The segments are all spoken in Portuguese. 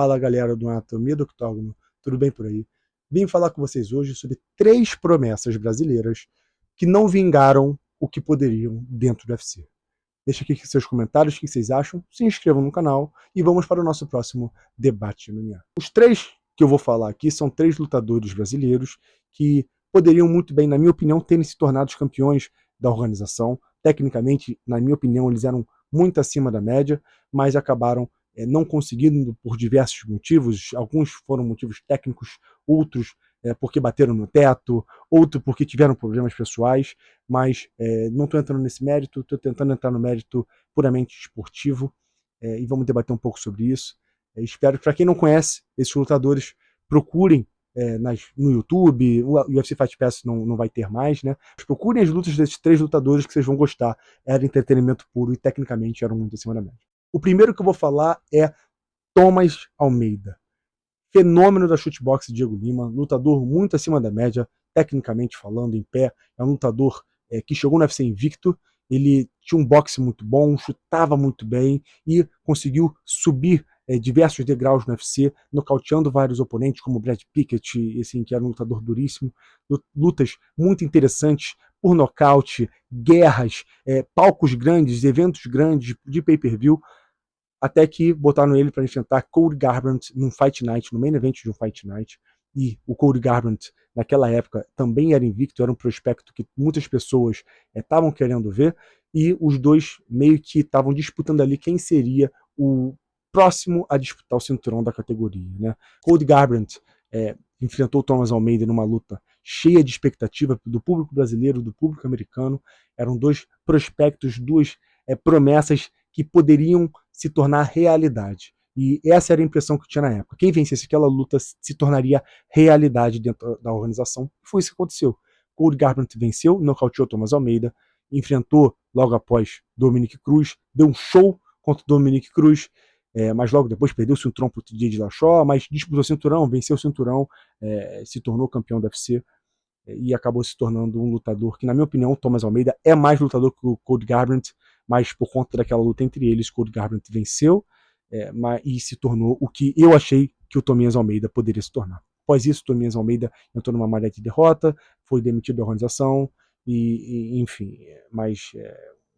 Fala galera do Anatomia do Octógono, tudo bem por aí? Vim falar com vocês hoje sobre 3 promessas brasileiras que não vingaram o que poderiam dentro do UFC. Deixa aqui seus comentários, o que vocês acham, se inscrevam no canal e vamos para o nosso próximo debate MMA. Os 3 que eu vou falar aqui são 3 lutadores brasileiros que poderiam muito bem, na minha opinião, terem se tornado os campeões da organização. Tecnicamente, na minha opinião, eles eram muito acima da média, mas acabaram não conseguindo por diversos motivos. Alguns foram motivos técnicos, outros porque bateram no teto, outro porque tiveram problemas pessoais, mas não estou entrando nesse mérito, estou tentando entrar no mérito puramente esportivo e vamos debater um pouco sobre isso. Espero que, para quem não conhece esses lutadores, procurem no YouTube. O UFC Fight Pass não vai ter mais, né? Mas procurem as lutas desses 3 lutadores que vocês vão gostar. Era entretenimento puro e tecnicamente eram muito acima da média. O primeiro que eu vou falar é Thomas Almeida. Fenômeno da shootbox Diego Lima, lutador muito acima da média, tecnicamente falando, em pé. É um lutador que chegou no UFC invicto. Ele tinha um boxe muito bom, chutava muito bem e conseguiu subir diversos degraus no UFC, nocauteando vários oponentes, como Brad Pickett, assim, que era um lutador duríssimo. Lutas muito interessantes por nocaute, guerras, palcos grandes, eventos grandes de pay-per-view, até que botaram ele para enfrentar Cody Garbrandt num Fight Night, no main event de um Fight Night. E o Cody Garbrandt, naquela época, também era invicto, era um prospecto que muitas pessoas estavam querendo ver, e os dois meio que estavam disputando ali quem seria o próximo a disputar o cinturão da categoria, né? Cody Garbrandt enfrentou Thomas Almeida numa luta cheia de expectativa do público brasileiro, do público americano. Eram 2 prospectos, 2 promessas que poderiam se tornar realidade. E essa era a impressão que eu tinha na época. Quem vencesse aquela luta se tornaria realidade dentro da organização. E foi isso que aconteceu. Cody Garbrandt venceu, nocauteou Thomas Almeida, enfrentou logo após Dominick Cruz, deu um show contra Dominick Cruz, mas logo depois perdeu o cinturão para o TJ Dillashaw, mas disputou o cinturão, venceu o cinturão, se tornou campeão do UFC e acabou se tornando um lutador que, na minha opinião, Thomas Almeida é mais lutador que o Cody Garbrandt, mas por conta daquela luta entre eles, Cody Garbrandt venceu e se tornou o que eu achei que o Thomas Almeida poderia se tornar. Após isso, Thomas Almeida entrou numa maré de derrota, foi demitido da organização, enfim, mas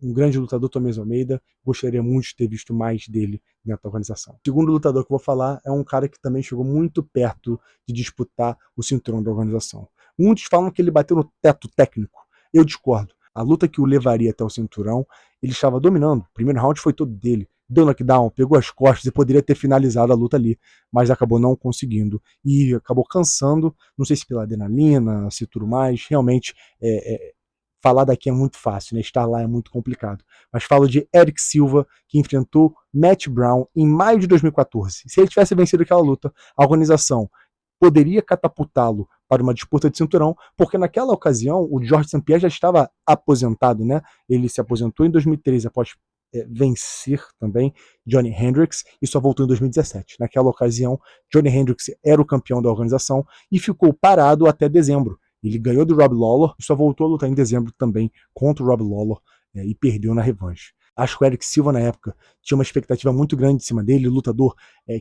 um grande lutador, Thomas Almeida, gostaria muito de ter visto mais dele dentro da organização. O segundo lutador que eu vou falar é um cara que também chegou muito perto de disputar o cinturão da organização. Muitos falam que ele bateu no teto técnico. Eu discordo. A luta que o levaria até o cinturão, ele estava dominando. O primeiro round foi todo dele. Deu knockdown, pegou as costas e poderia ter finalizado a luta ali, mas acabou não conseguindo. E acabou cansando, não sei se pela adrenalina, se tudo mais. Realmente, falar daqui é muito fácil, né? Estar lá é muito complicado. Mas falo de Erick Silva, que enfrentou Matt Brown em maio de 2014. Se ele tivesse vencido aquela luta, a organização poderia catapultá-lo para uma disputa de cinturão, porque naquela ocasião o Georges St-Pierre já estava aposentado, né? Ele se aposentou em 2013 após vencer também Johnny Hendricks e só voltou em 2017. Naquela ocasião, Johnny Hendricks era o campeão da organização e ficou parado até dezembro. Ele ganhou do Rob Lawler e só voltou a lutar em dezembro também contra o Rob Lawler e perdeu na revanche. Acho que o Erick Silva, na época, tinha uma expectativa muito grande em cima dele, lutador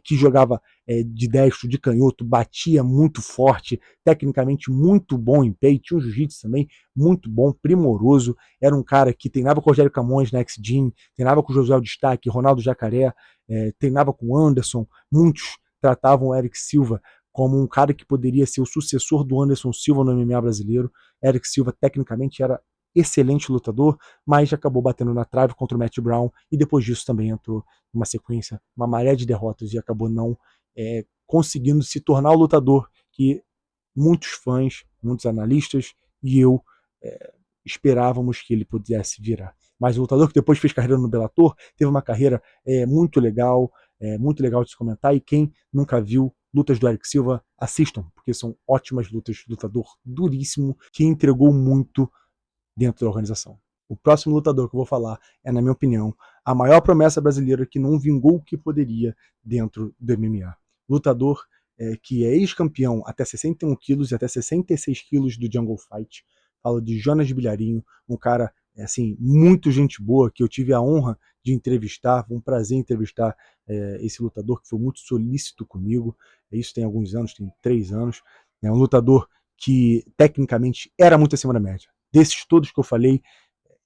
que jogava de destro, de canhoto, batia muito forte, tecnicamente muito bom em pé, tinha um jiu-jitsu também muito bom, primoroso. Era um cara que treinava com o Rogério Camões na X-Gym, treinava com o José Destaque, Ronaldo Jacaré, treinava com o Anderson. Muitos tratavam o Erick Silva como um cara que poderia ser o sucessor do Anderson Silva no MMA brasileiro. Erick Silva, tecnicamente, era excelente lutador, mas acabou batendo na trave contra o Matt Brown e depois disso também entrou numa sequência, uma maré de derrotas e acabou não conseguindo se tornar o lutador que muitos fãs, muitos analistas e eu esperávamos que ele pudesse virar. Mas o lutador que depois fez carreira no Bellator, teve uma carreira muito legal de se comentar, e quem nunca viu lutas do Erick Silva, assistam, porque são ótimas lutas, lutador duríssimo, que entregou muito dentro da organização. O próximo lutador que eu vou falar é, na minha opinião, a maior promessa brasileira que não vingou o que poderia dentro do MMA. Lutador que é ex-campeão até 61 quilos e até 66 quilos do Jungle Fight. Falo de Jonas Bilharinho, um cara assim, muito gente boa, que eu tive a honra de entrevistar, foi um prazer entrevistar esse lutador que foi muito solícito comigo. Isso tem alguns anos, tem 3 anos. É um lutador que tecnicamente era muito acima da média. Desses todos que eu falei,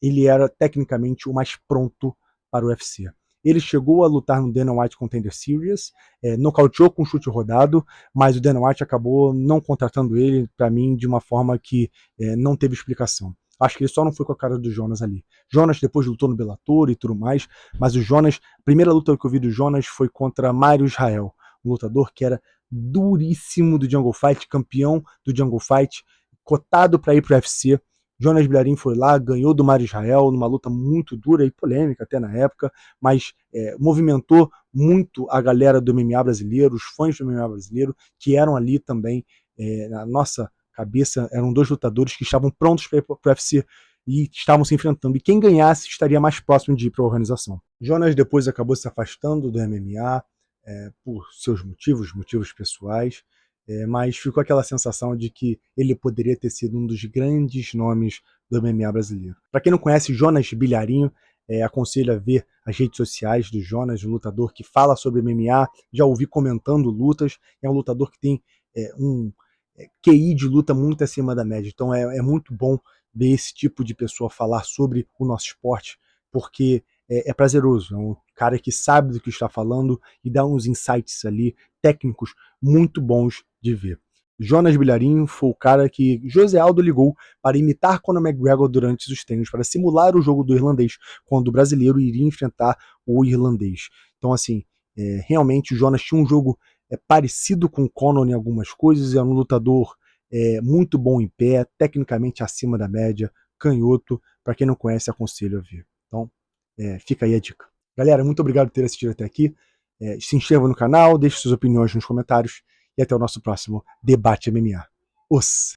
ele era tecnicamente o mais pronto para o UFC. Ele chegou a lutar no Dana White Contender Series, nocauteou com um chute rodado, mas o Dana White acabou não contratando ele, para mim, de uma forma que não teve explicação. Acho que ele só não foi com a cara do Jonas ali. Jonas depois lutou no Bellator e tudo mais, mas o Jonas, a primeira luta que eu vi do Jonas foi contra Mário Israel, um lutador que era duríssimo do Jungle Fight, campeão do Jungle Fight, cotado para ir para o UFC. Jonas Bilharin foi lá, ganhou do Mário Israel numa luta muito dura e polêmica até na época, mas movimentou muito a galera do MMA brasileiro, os fãs do MMA brasileiro, que eram ali também, na nossa cabeça, eram 2 lutadores que estavam prontos para ir para o UFC e estavam se enfrentando. E quem ganhasse estaria mais próximo de ir para a organização. Jonas depois acabou se afastando do MMA por seus motivos pessoais, mas ficou aquela sensação de que ele poderia ter sido um dos grandes nomes do MMA brasileiro. Para quem não conhece Jonas Bilharinho, aconselho a ver as redes sociais do Jonas, um lutador que fala sobre MMA, já ouvi comentando lutas, é um lutador que tem um QI de luta muito acima da média, então é muito bom ver esse tipo de pessoa falar sobre o nosso esporte, porque é prazeroso, é um cara que sabe do que está falando e dá uns insights ali técnicos muito bons de ver. Jonas Bilharinho foi o cara que José Aldo ligou para imitar Conor McGregor durante os treinos, para simular o jogo do irlandês, quando o brasileiro iria enfrentar o irlandês. Então, assim, realmente o Jonas tinha um jogo parecido com o Conor em algumas coisas, é um lutador muito bom em pé, tecnicamente acima da média, canhoto. Para quem não conhece, aconselho a ver. Então, fica aí a dica. Galera, muito obrigado por ter assistido até aqui. Se inscreva no canal, deixe suas opiniões nos comentários e até o nosso próximo Debate MMA. Os!